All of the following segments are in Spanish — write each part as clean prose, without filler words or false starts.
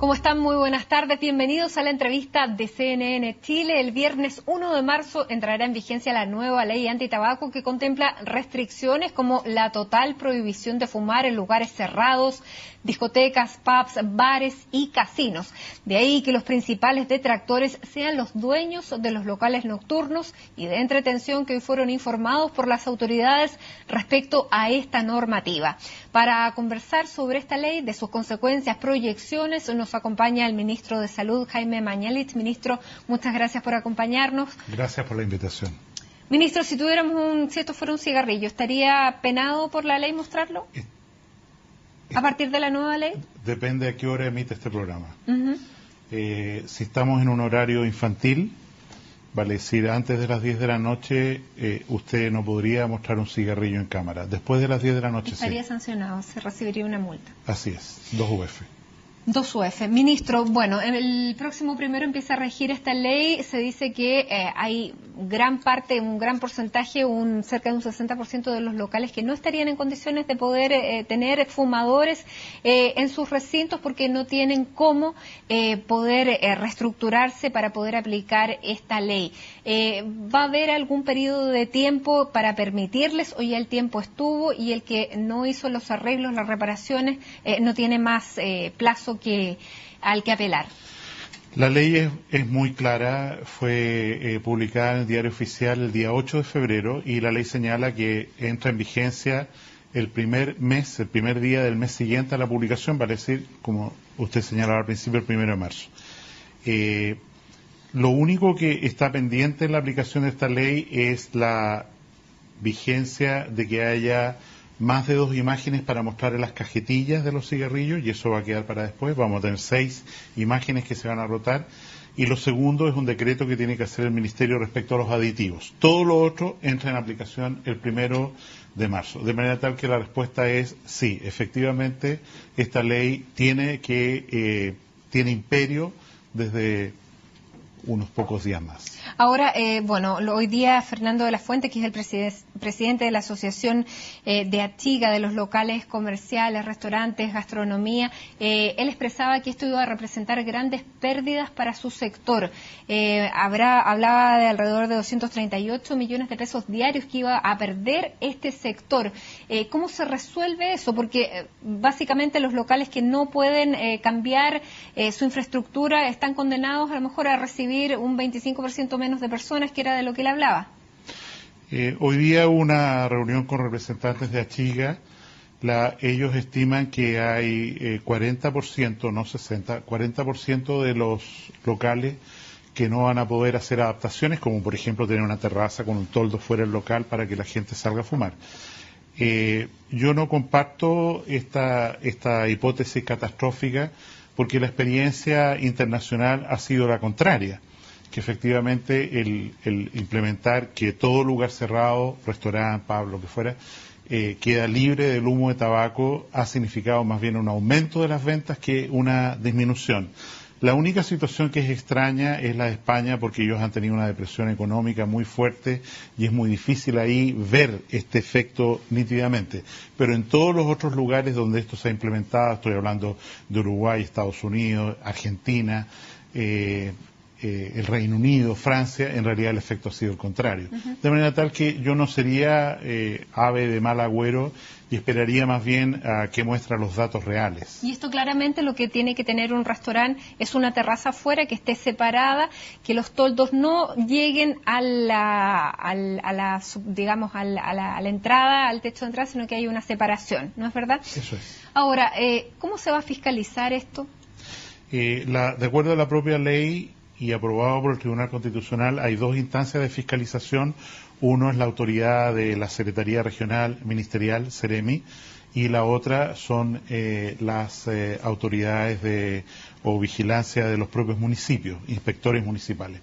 ¿Cómo están? Muy buenas tardes. Bienvenidos a la entrevista de CNN Chile. El viernes 1 de marzo entrará en vigencia la nueva ley antitabaco que contempla restricciones como la total prohibición de fumar en lugares cerrados, discotecas, pubs, bares y casinos. De ahí que los principales detractores sean los dueños de los locales nocturnos y de entretención que hoy fueron informados por las autoridades respecto a esta normativa. Para conversar sobre esta ley, de sus consecuencias, proyecciones, nos acompaña el ministro de Salud, Jaime Mañalich. Ministro, muchas gracias por acompañarnos. Gracias por la invitación. Ministro, si esto fuera un cigarrillo, ¿estaría penado por la ley mostrarlo? ¿A partir de la nueva ley? Depende a qué hora emite este programa. Si estamos en un horario infantil, vale decir, antes de las 10 de la noche, usted no podría mostrar un cigarrillo en cámara. Después de las 10 de la noche, estaría sancionado, se recibiría una multa. Así es, 2 UF. 2 UF. Ministro, bueno, el próximo 1 empieza a regir esta ley. Se dice que hay gran parte, un gran porcentaje, cerca de un 60% de los locales que no estarían en condiciones de poder tener fumadores en sus recintos porque no tienen cómo poder reestructurarse para poder aplicar esta ley. ¿Va a haber algún periodo de tiempo para permitirles o ya el tiempo estuvo y el que no hizo los arreglos, las reparaciones, no tiene más plazo al que apelar? La ley es muy clara, fue publicada en el Diario Oficial el día 8 de febrero y la ley señala que entra en vigencia el primer día del mes siguiente a la publicación, vale decir, como usted señalaba al principio, el 1 de marzo. Lo único que está pendiente en la aplicación de esta ley es la vigencia de que haya más de 2 imágenes para mostrar en las cajetillas de los cigarrillos, y eso va a quedar para después. Vamos a tener 6 imágenes que se van a rotar. Y lo segundo es un decreto que tiene que hacer el Ministerio respecto a los aditivos. Todo lo otro entra en aplicación el 1 de marzo. De manera tal que la respuesta es sí, efectivamente, esta ley tiene imperio desde unos pocos días más. Ahora, hoy día Fernando de la Fuente, que es el presidente de la Asociación de Achiga, de los locales comerciales, restaurantes, gastronomía, él expresaba que esto iba a representar grandes pérdidas para su sector. Hablaba de alrededor de 238 millones de pesos diarios que iba a perder este sector. ¿Cómo se resuelve eso? Porque básicamente los locales que no pueden cambiar su infraestructura están condenados a lo mejor a recibir un 25% menos de personas, que era de lo que él hablaba. Hoy día hubo una reunión con representantes de Achiga. Ellos estiman que hay 40%, no 60%, 40% de los locales que no van a poder hacer adaptaciones, como por ejemplo tener una terraza con un toldo fuera del local para que la gente salga a fumar. Yo no comparto esta hipótesis catastrófica, porque la experiencia internacional ha sido la contraria, que efectivamente el implementar que todo lugar cerrado, restaurante, pub, lo que fuera, queda libre del humo de tabaco, ha significado más bien un aumento de las ventas que una disminución. La única situación que es extraña es la de España, porque ellos han tenido una depresión económica muy fuerte y es muy difícil ahí ver este efecto nítidamente. Pero en todos los otros lugares donde esto se ha implementado, estoy hablando de Uruguay, Estados Unidos, Argentina, el Reino Unido, Francia, en realidad el efecto ha sido el contrario. De manera tal que yo no sería ave de mal agüero y esperaría más bien a que muestra los datos reales. Y esto claramente lo que tiene que tener un restaurante es una terraza afuera que esté separada, que los toldos no lleguen a la entrada, al techo de entrada, sino que haya una separación, ¿no es verdad? Eso es. Ahora, ¿cómo se va a fiscalizar esto? De acuerdo a la propia ley y aprobado por el Tribunal Constitucional, hay 2 instancias de fiscalización. Uno es la autoridad de la Secretaría Regional Ministerial, CEREMI, y la otra son las autoridades o vigilancia de los propios municipios, inspectores municipales.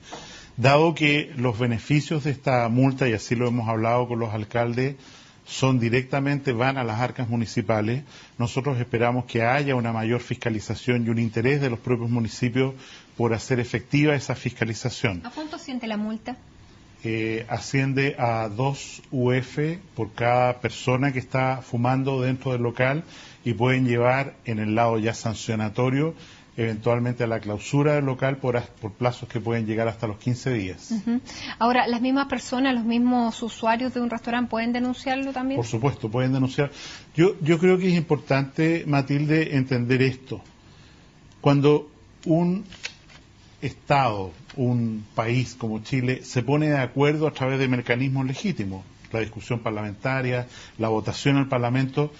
Dado que los beneficios de esta multa, y así lo hemos hablado con los alcaldes, van a las arcas municipales, nosotros esperamos que haya una mayor fiscalización y un interés de los propios municipios por hacer efectiva esa fiscalización. ¿A cuánto asciende la multa? Asciende a 2 UF por cada persona que está fumando dentro del local, y pueden llevar en el lado ya sancionatorio eventualmente a la clausura del local por plazos que pueden llegar hasta los 15 días. Ahora, ¿las mismas personas, los mismos usuarios de un restaurante pueden denunciarlo también? Por supuesto, pueden denunciar. Yo creo que es importante, Matilde, entender esto. Cuando un Estado, un país como Chile, se pone de acuerdo a través de mecanismos legítimos, la discusión parlamentaria, la votación al Parlamento,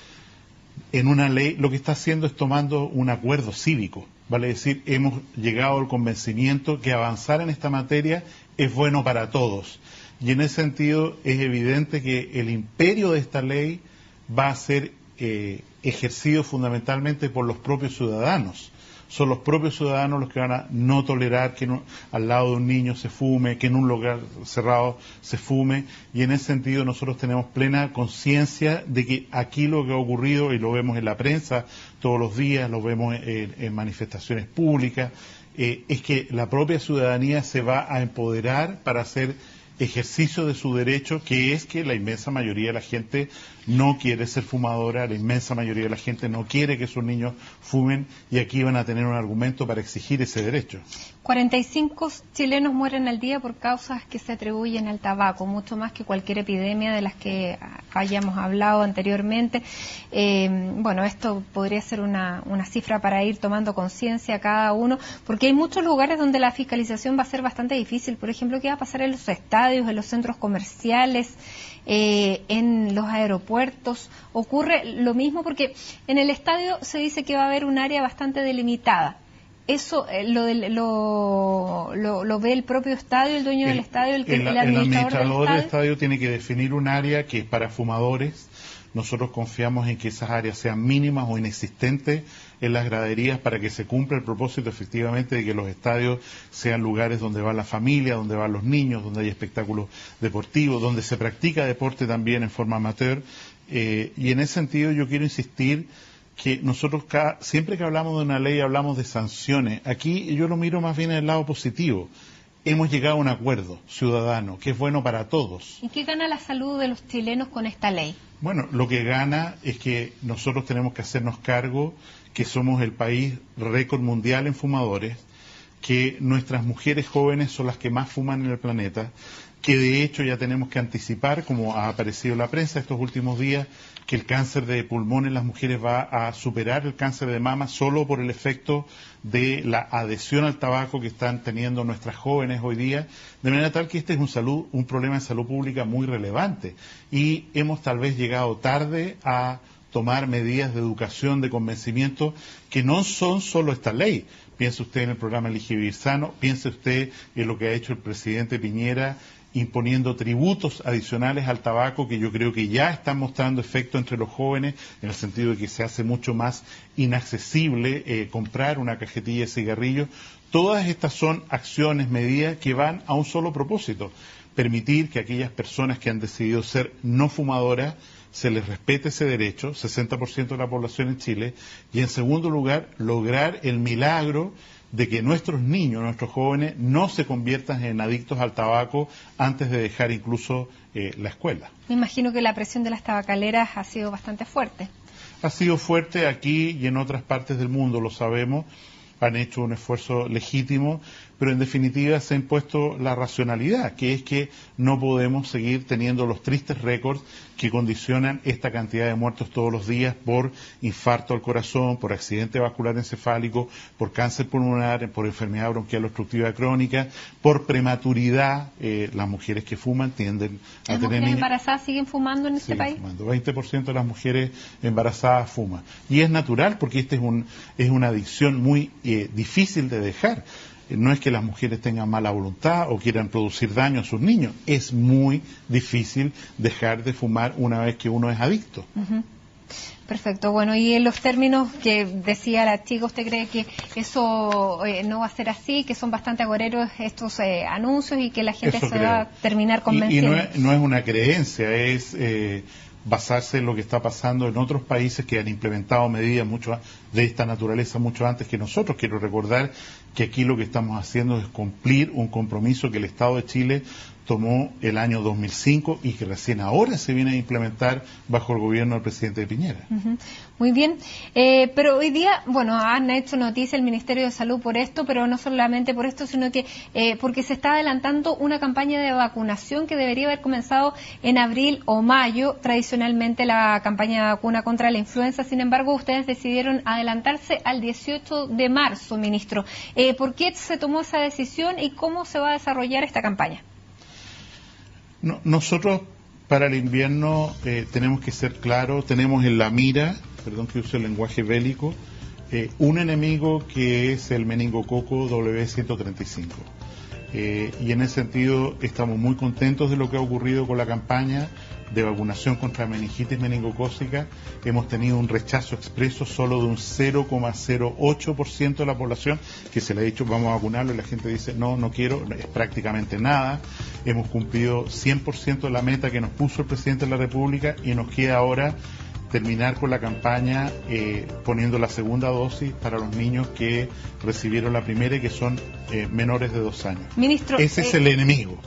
en una ley, lo que está haciendo es tomando un acuerdo cívico. Vale decir, hemos llegado al convencimiento que avanzar en esta materia es bueno para todos. Y en ese sentido es evidente que el imperio de esta ley va a ser ejercido fundamentalmente por los propios ciudadanos. Son los propios ciudadanos los que van a no tolerar que al lado de un niño se fume, que en un lugar cerrado se fume, y en ese sentido nosotros tenemos plena conciencia de que aquí lo que ha ocurrido, y lo vemos en la prensa todos los días, lo vemos en manifestaciones públicas, es que la propia ciudadanía se va a empoderar para hacer ejercicio de su derecho, que es que la inmensa mayoría de la gente no quiere ser fumadora, la inmensa mayoría de la gente no quiere que sus niños fumen, y aquí van a tener un argumento para exigir ese derecho. 45 chilenos mueren al día por causas que se atribuyen al tabaco, mucho más que cualquier epidemia de las que hayamos hablado anteriormente. Bueno, esto podría ser una cifra para ir tomando conciencia cada uno, porque hay muchos lugares donde la fiscalización va a ser bastante difícil. Por ejemplo, ¿qué va a pasar en los estadios, en los centros comerciales, en los aeropuertos? Ocurre lo mismo porque en el estadio se dice que va a haber un área bastante delimitada. Eso lo ve el propio estadio, el dueño del estadio, el administrador del estadio tiene que definir un área que es para fumadores. Nosotros confiamos en que esas áreas sean mínimas o inexistentes en las graderías para que se cumpla el propósito efectivamente de que los estadios sean lugares donde va la familia, donde van los niños, donde hay espectáculos deportivos, donde se practica deporte también en forma amateur. Y en ese sentido yo quiero insistir que nosotros siempre que hablamos de una ley hablamos de sanciones. Aquí yo lo miro más bien en el lado positivo. Hemos llegado a un acuerdo ciudadano que es bueno para todos. ¿Y qué gana la salud de los chilenos con esta ley? Bueno, lo que gana es que nosotros tenemos que hacernos cargo que somos el país récord mundial en fumadores, que nuestras mujeres jóvenes son las que más fuman en el planeta, que de hecho ya tenemos que anticipar, como ha aparecido en la prensa estos últimos días, que el cáncer de pulmón en las mujeres va a superar el cáncer de mama solo por el efecto de la adhesión al tabaco que están teniendo nuestras jóvenes hoy día, de manera tal que este es un problema de salud pública muy relevante, y hemos tal vez llegado tarde a tomar medidas de educación, de convencimiento, que no son solo esta ley. Piense usted en el programa Elige Vivir Sano, piense usted en lo que ha hecho el presidente Piñera, imponiendo tributos adicionales al tabaco, que yo creo que ya están mostrando efecto entre los jóvenes, en el sentido de que se hace mucho más inaccesible comprar una cajetilla de cigarrillos. Todas estas son acciones, medidas que van a un solo propósito: permitir que aquellas personas que han decidido ser no fumadoras se les respete ese derecho, 60% de la población en Chile, y en segundo lugar, lograr el milagro de que nuestros niños, nuestros jóvenes, no se conviertan en adictos al tabaco antes de dejar incluso la escuela. Me imagino que la presión de las tabacaleras ha sido bastante fuerte. Ha sido fuerte aquí y en otras partes del mundo, lo sabemos. Han hecho un esfuerzo legítimo, pero en definitiva se ha impuesto la racionalidad, que es que no podemos seguir teniendo los tristes récords que condicionan esta cantidad de muertos todos los días por infarto al corazón, por accidente vascular encefálico, por cáncer pulmonar, por enfermedad bronquial obstructiva crónica, por prematuridad. Las mujeres que fuman tienden a tener... ¿Las mujeres embarazadas siguen fumando en este país? Fumando. 20% de las mujeres embarazadas fuman. Y es natural, porque esta es una adicción muy difícil de dejar. No es que las mujeres tengan mala voluntad o quieran producir daño a sus niños. Es muy difícil dejar de fumar una vez que uno es adicto. Perfecto. Bueno, y en los términos que decía la chica, ¿usted cree que eso no va a ser así, que son bastante agoreros estos anuncios y que la gente se va a terminar convenciendo? Y no es una creencia, es basarse en lo que está pasando en otros países que han implementado medidas de esta naturaleza mucho antes que nosotros. Quiero recordar que aquí lo que estamos haciendo es cumplir un compromiso que el Estado de Chile tomó el año 2005 y que recién ahora se viene a implementar bajo el gobierno del presidente Piñera. Muy bien, pero hoy día, bueno, han hecho noticia el Ministerio de Salud por esto, pero no solamente por esto, sino que porque se está adelantando una campaña de vacunación que debería haber comenzado en abril o mayo, tradicionalmente la campaña de vacuna contra la influenza. Sin embargo, ustedes decidieron adelantarse al 18 de marzo, ministro. ¿Por qué se tomó esa decisión y cómo se va a desarrollar esta campaña? No, nosotros para el invierno tenemos que ser claros, tenemos en la mira, perdón que use el lenguaje bélico, un enemigo que es el meningococo W135. Y en ese sentido estamos muy contentos de lo que ha ocurrido con la campaña de vacunación contra meningitis meningocócica. Hemos tenido un rechazo expreso solo de un 0,08% de la población que se le ha dicho vamos a vacunarlo y la gente dice no quiero, es prácticamente nada. Hemos cumplido 100% de la meta que nos puso el presidente de la República y nos queda ahora terminar con la campaña poniendo la segunda dosis para los niños que recibieron la primera y que son menores de 2 años. Ministro, ese es el enemigo.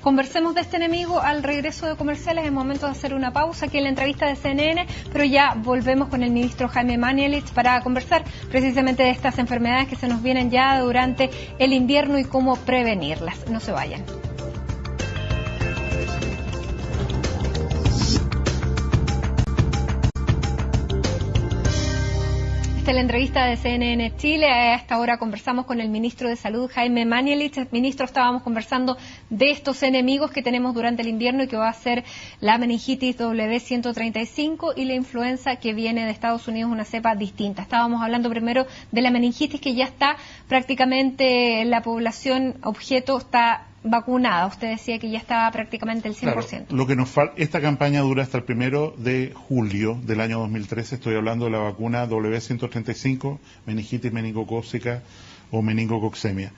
Conversemos de este enemigo al regreso de comerciales. Es momento de hacer una pausa aquí en la entrevista de CNN, pero ya volvemos con el ministro Jaime Mañalich para conversar precisamente de estas enfermedades que se nos vienen ya durante el invierno y cómo prevenirlas. No se vayan. En la entrevista de CNN Chile, a esta hora conversamos con el ministro de Salud, Jaime Mañalich. Ministro, estábamos conversando de estos enemigos que tenemos durante el invierno y que va a ser la meningitis W135 y la influenza que viene de Estados Unidos, una cepa distinta. Estábamos hablando primero de la meningitis, que ya está prácticamente la población objeto está vacunada. Usted decía que ya estaba prácticamente el 100%. Claro, lo que nos falta, esta campaña dura hasta el 1 de julio del año 2013. Estoy hablando de la vacuna W135, meningitis meningocócica o meningococcemia.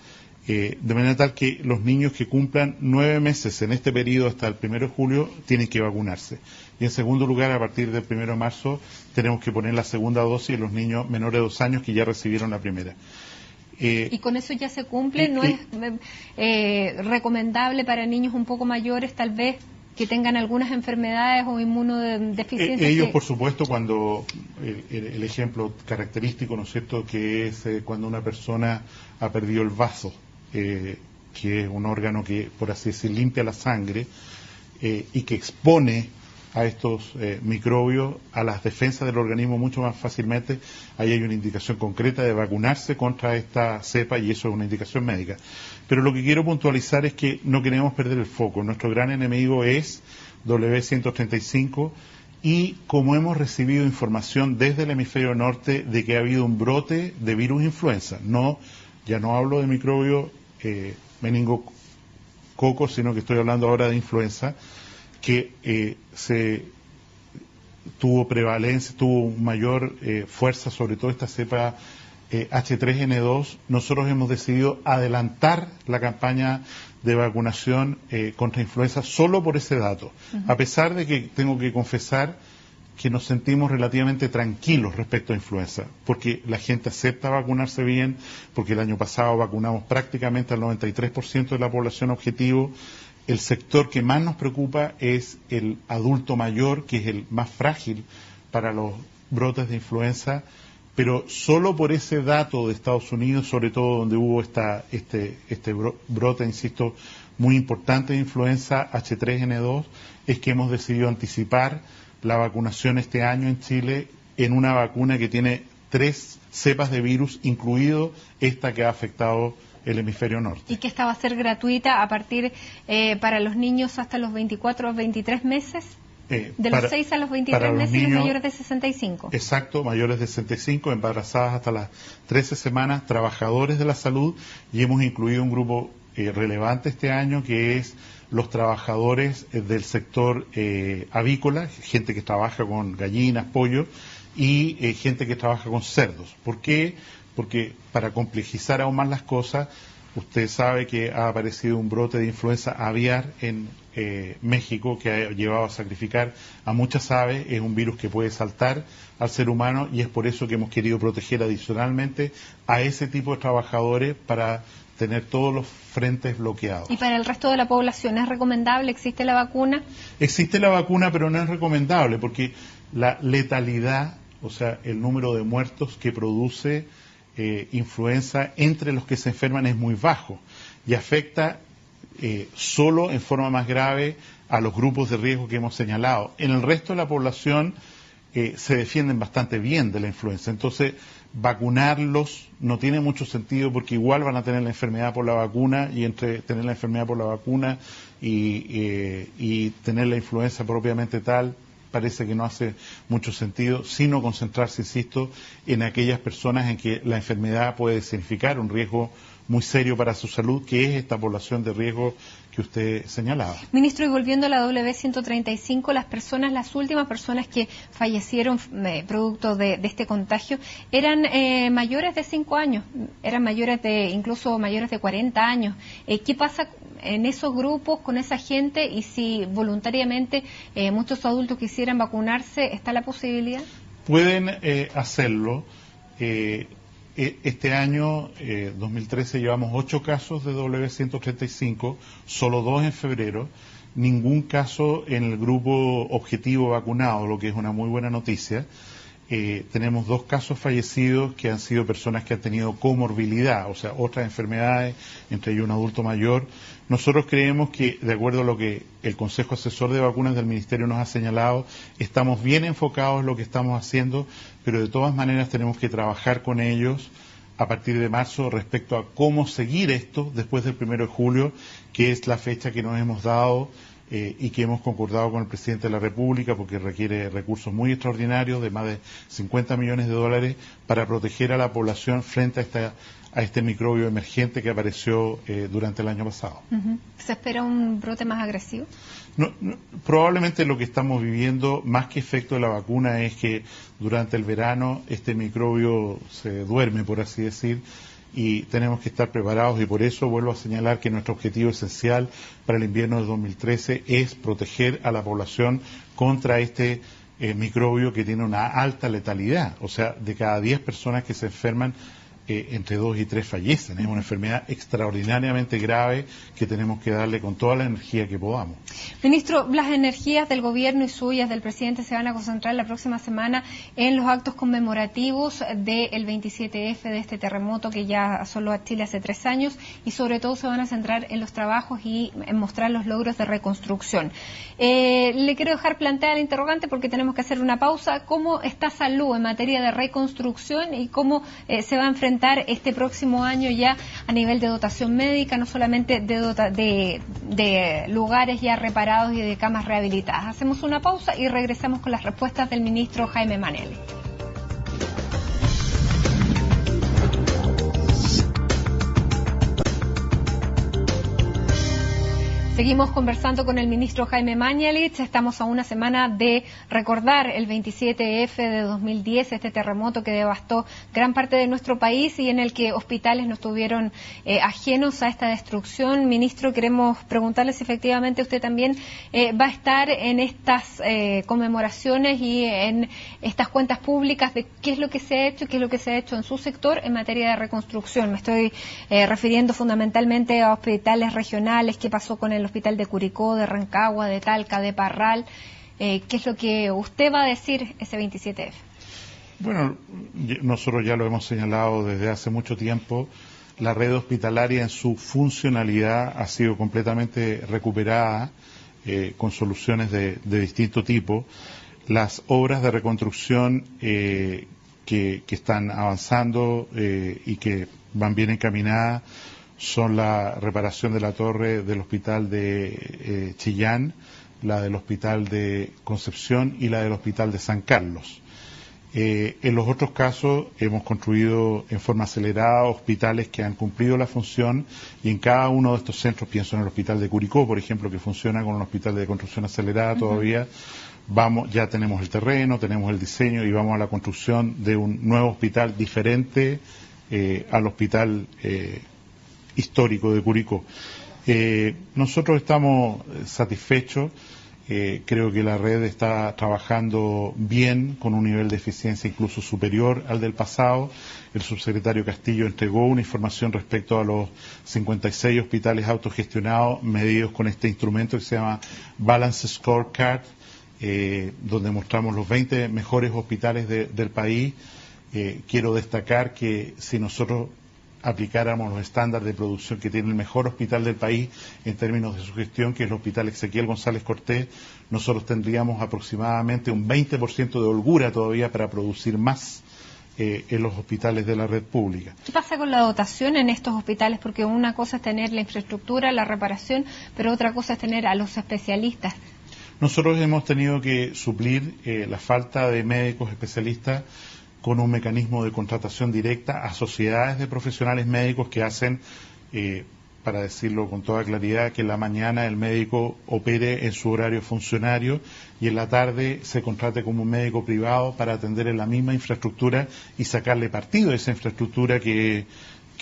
De manera tal que los niños que cumplan 9 meses en este periodo hasta el 1 de julio tienen que vacunarse. Y en segundo lugar, a partir del 1 de marzo, tenemos que poner la segunda dosis en los niños menores de 2 años que ya recibieron la primera. ¿Y con eso ya se cumple? ¿No es recomendable para niños un poco mayores, tal vez, que tengan algunas enfermedades o inmunodeficiencias? Ellos, por supuesto, cuando el ejemplo característico, ¿no es cierto?, que es cuando una persona ha perdido el vaso, que es un órgano que, por así decir, limpia la sangre y que expone a estos microbios, a las defensas del organismo mucho más fácilmente. Ahí hay una indicación concreta de vacunarse contra esta cepa y eso es una indicación médica. Pero lo que quiero puntualizar es que no queremos perder el foco. Nuestro gran enemigo es W135 y como hemos recibido información desde el hemisferio norte de que ha habido un brote de virus influenza, ya no hablo de microbio meningococo, sino que estoy hablando ahora de influenza, que se tuvo prevalencia, tuvo mayor fuerza, sobre todo esta cepa H3N2. Nosotros hemos decidido adelantar la campaña de vacunación contra influenza solo por ese dato, a pesar de que tengo que confesar que nos sentimos relativamente tranquilos respecto a influenza, porque la gente acepta vacunarse bien, porque el año pasado vacunamos prácticamente al 93% de la población objetivo. El sector que más nos preocupa es el adulto mayor, que es el más frágil para los brotes de influenza, pero solo por ese dato de Estados Unidos, sobre todo donde hubo este brote, insisto, muy importante de influenza H3N2, es que hemos decidido anticipar la vacunación este año en Chile en una vacuna que tiene 3 cepas de virus, incluido esta que ha afectado el hemisferio norte. Y que esta va a ser gratuita a partir para los niños hasta los 24 o 23 meses, de los 6 a los 23 meses y los mayores de 65. Exacto, mayores de 65, embarazadas hasta las 13 semanas, trabajadores de la salud, y hemos incluido un grupo relevante este año que es los trabajadores del sector avícola, gente que trabaja con gallinas, pollo, y gente que trabaja con cerdos. ¿Por qué? Porque para complejizar aún más las cosas, Usted sabe que ha aparecido un brote de influenza aviar en México que ha llevado a sacrificar a muchas aves. Es un virus que puede saltar al ser humano y es por eso que hemos querido proteger adicionalmente a ese tipo de trabajadores para tener todos los frentes bloqueados. ¿Y para el resto de la población es recomendable? ¿Existe la vacuna? Existe la vacuna, pero no es recomendable porque la letalidad, o sea, el número de muertos que produce influenza entre los que se enferman es muy bajo y afecta solo en forma más grave a los grupos de riesgo que hemos señalado. En el resto de la población se defienden bastante bien de la influenza. Entonces, vacunarlos no tiene mucho sentido porque igual van a tener la enfermedad por la vacuna y entre tener la enfermedad por la vacuna y tener la influenza propiamente tal, parece que no hace mucho sentido, sino concentrarse, insisto, en aquellas personas en que la enfermedad puede significar un riesgo muy serio para su salud, que es esta población de riesgo que usted señalaba. Ministro, y volviendo a la W135, las últimas personas que fallecieron producto de este contagio, eran mayores de 5 años, eran incluso mayores de 40 años. ¿Qué pasa en esos grupos, con esa gente, y si voluntariamente muchos adultos quisieran vacunarse, está la posibilidad? Pueden hacerlo. Este año, 2013, llevamos 8 casos de W135, solo 2 en febrero, ningún caso en el grupo objetivo vacunado, lo que es una muy buena noticia. Tenemos 2 casos fallecidos que han sido personas que han tenido comorbilidad, o sea, otras enfermedades, entre ellos un adulto mayor. Nosotros creemos que, de acuerdo a lo que el Consejo Asesor de Vacunas del Ministerio nos ha señalado, estamos bien enfocados en lo que estamos haciendo, pero de todas maneras tenemos que trabajar con ellos a partir de marzo respecto a cómo seguir esto después del 1 de julio, que es la fecha que nos hemos dado y que hemos concordado con el presidente de la República porque requiere recursos muy extraordinarios de más de 50 millones de dólares para proteger a la población frente a este microbio emergente que apareció durante el año pasado. ¿Se espera un brote más agresivo? Probablemente lo que estamos viviendo, más que efecto de la vacuna, es que durante el verano este microbio se duerme, por así decir, y tenemos que estar preparados, y por eso vuelvo a señalar que nuestro objetivo esencial para el invierno de 2013 es proteger a la población contra este microbio que tiene una alta letalidad. O sea, de cada 10 personas que se enferman, entre 2 y 3 fallecen. Es una enfermedad extraordinariamente grave que tenemos que darle con toda la energía que podamos. Ministro, las energías del gobierno y suyas, del presidente, se van a concentrar la próxima semana en los actos conmemorativos del 27F, de este terremoto que ya asoló a Chile hace 3 años, y sobre todo se van a centrar en los trabajos y en mostrar los logros de reconstrucción. Le quiero dejar planteada la interrogante porque tenemos que hacer una pausa. ¿Cómo está salud en materia de reconstrucción y cómo se va a enfrentar este próximo año ya a nivel de dotación médica, no solamente de lugares ya reparados y de camas rehabilitadas? Hacemos una pausa y regresamos con las respuestas del ministro Jaime Manelli. Seguimos conversando con el ministro Jaime Mañalich. Estamos a una semana de recordar el 27F de 2010, este terremoto que devastó gran parte de nuestro país y en el que hospitales no estuvieron ajenos a esta destrucción. Ministro, queremos preguntarle si efectivamente usted también va a estar en estas conmemoraciones y en estas cuentas públicas de qué es lo que se ha hecho y qué es lo que se ha hecho en su sector en materia de reconstrucción. Me estoy refiriendo fundamentalmente a hospitales regionales, qué pasó con el hospital de Curicó, de Rancagua, de Talca, de Parral. ¿Qué es lo que usted va a decir ese 27F? Bueno, nosotros ya lo hemos señalado desde hace mucho tiempo. La red hospitalaria en su funcionalidad ha sido completamente recuperada con soluciones de distinto tipo. Las obras de reconstrucción que están avanzando y que van bien encaminadas son la reparación de la torre del hospital de Chillán, la del hospital de Concepción y la del hospital de San Carlos. En los otros casos hemos construido en forma acelerada hospitales que han cumplido la función y en cada uno de estos centros, pienso en el hospital de Curicó, por ejemplo, que funciona con un hospital de construcción acelerada todavía, ya tenemos el terreno, tenemos el diseño y vamos a la construcción de un nuevo hospital diferente al hospital histórico de Curicó. Nosotros estamos satisfechos. Creo que la red está trabajando bien, con un nivel de eficiencia incluso superior al del pasado. El subsecretario Castillo entregó una información respecto a los 56 hospitales autogestionados medidos con este instrumento que se llama Balance Scorecard, donde mostramos los 20 mejores hospitales del país. Quiero destacar que si nosotros aplicáramos los estándares de producción que tiene el mejor hospital del país en términos de su gestión, que es el Hospital Ezequiel González Cortés, nosotros tendríamos aproximadamente un 20% de holgura todavía para producir más en los hospitales de la red pública. ¿Qué pasa con la dotación en estos hospitales? Porque una cosa es tener la infraestructura, la reparación, pero otra cosa es tener a los especialistas. Nosotros hemos tenido que suplir la falta de médicos especialistas con un mecanismo de contratación directa a sociedades de profesionales médicos que hacen, para decirlo con toda claridad, que en la mañana el médico opere en su horario funcionario y en la tarde se contrate como un médico privado para atender en la misma infraestructura y sacarle partido a esa infraestructura que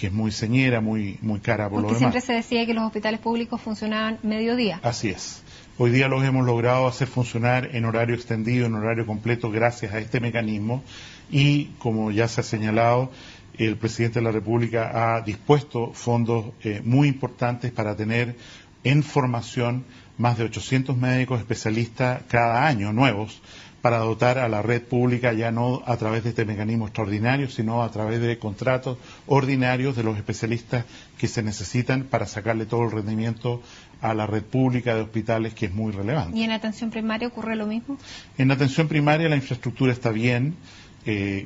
es muy señera, muy cara por lo demás. Siempre se decía que los hospitales públicos funcionaban mediodía. Así es. Hoy día los hemos logrado hacer funcionar en horario extendido, en horario completo, gracias a este mecanismo. Y, como ya se ha señalado, el presidente de la República ha dispuesto fondos muy importantes para tener en formación más de 800 médicos especialistas cada año nuevos, para dotar a la red pública ya no a través de este mecanismo extraordinario, sino a través de contratos ordinarios de los especialistas que se necesitan para sacarle todo el rendimiento a la red pública de hospitales, que es muy relevante. ¿Y en atención primaria ocurre lo mismo? En atención primaria la infraestructura está bien.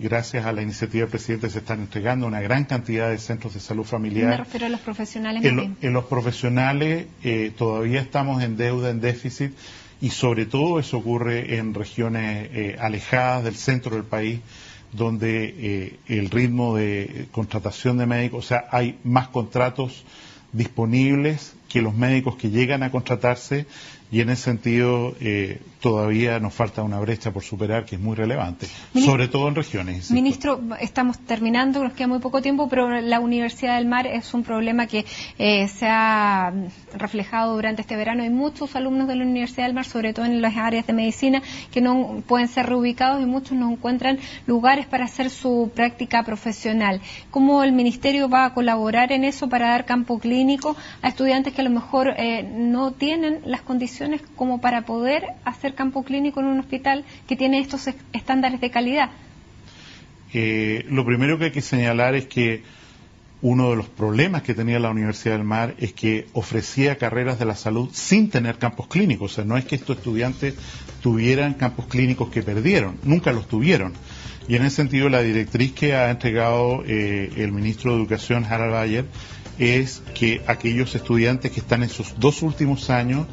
Gracias a la iniciativa del presidente se están entregando una gran cantidad de centros de salud familiar. Me refiero a los profesionales. En los profesionales todavía estamos en deuda, en déficit, y sobre todo eso ocurre en regiones alejadas del centro del país, donde el ritmo de contratación de médicos, o sea, hay más contratos disponibles que los médicos que llegan a contratarse, y en ese sentido todavía nos falta una brecha por superar que es muy relevante, sobre todo en regiones. Insisto. Ministro, estamos terminando, nos queda muy poco tiempo, pero la Universidad del Mar es un problema que se ha reflejado durante este verano. Hay muchos alumnos de la Universidad del Mar, sobre todo en las áreas de medicina, que no pueden ser reubicados y muchos no encuentran lugares para hacer su práctica profesional. ¿Cómo el Ministerio va a colaborar en eso para dar campo clínico a estudiantes que a lo mejor no tienen las condiciones como para poder hacer campo clínico en un hospital que tiene estos estándares de calidad? Lo primero que hay que señalar es que uno de los problemas que tenía la Universidad del Mar es que ofrecía carreras de la salud sin tener campos clínicos. O sea, no es que estos estudiantes tuvieran campos clínicos que perdieron, nunca los tuvieron. Y en ese sentido la directriz que ha entregado el ministro de Educación, Harald Bayer, es que aquellos estudiantes que están en sus 2 últimos años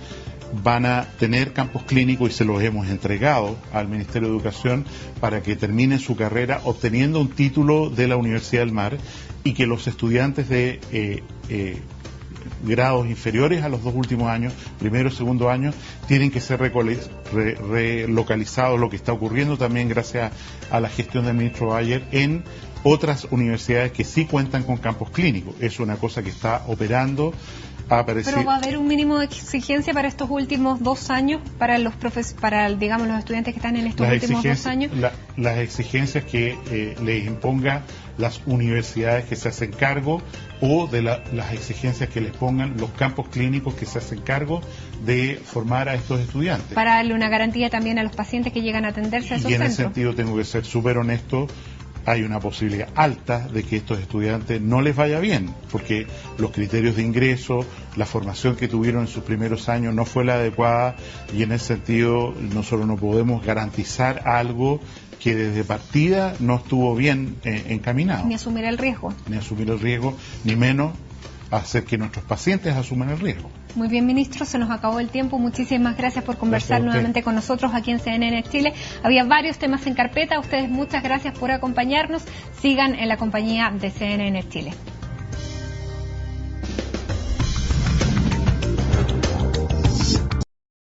van a tener campos clínicos, y se los hemos entregado al Ministerio de Educación para que terminen su carrera obteniendo un título de la Universidad del Mar, y que los estudiantes de grados inferiores a los 2 últimos años, primero y segundo año, tienen que ser relocalizados, lo que está ocurriendo también gracias a la gestión del ministro Bayer en otras universidades que sí cuentan con campos clínicos. Es una cosa que está operando. Pero va a haber un mínimo de exigencia para estos últimos 2 años, para los digamos, los estudiantes que están en estos últimos 2 años. Las exigencias que les imponga las universidades que se hacen cargo, o de las exigencias que les pongan los campos clínicos que se hacen cargo de formar a estos estudiantes. Para darle una garantía también a los pacientes que llegan a atenderse a esos centros. Y en ese sentido tengo que ser súper honesto. Hay una posibilidad alta de que estos estudiantes no les vaya bien, porque los criterios de ingreso, la formación que tuvieron en sus primeros años no fue la adecuada, y en ese sentido nosotros no podemos garantizar algo que desde partida no estuvo bien encaminado. Ni asumir el riesgo. Ni asumir el riesgo, ni menos hacer que nuestros pacientes asuman el riesgo. Muy bien, ministro, se nos acabó el tiempo. Muchísimas gracias por conversar nuevamente con nosotros aquí en CNN Chile. Había varios temas en carpeta. A ustedes muchas gracias por acompañarnos. Sigan en la compañía de CNN Chile.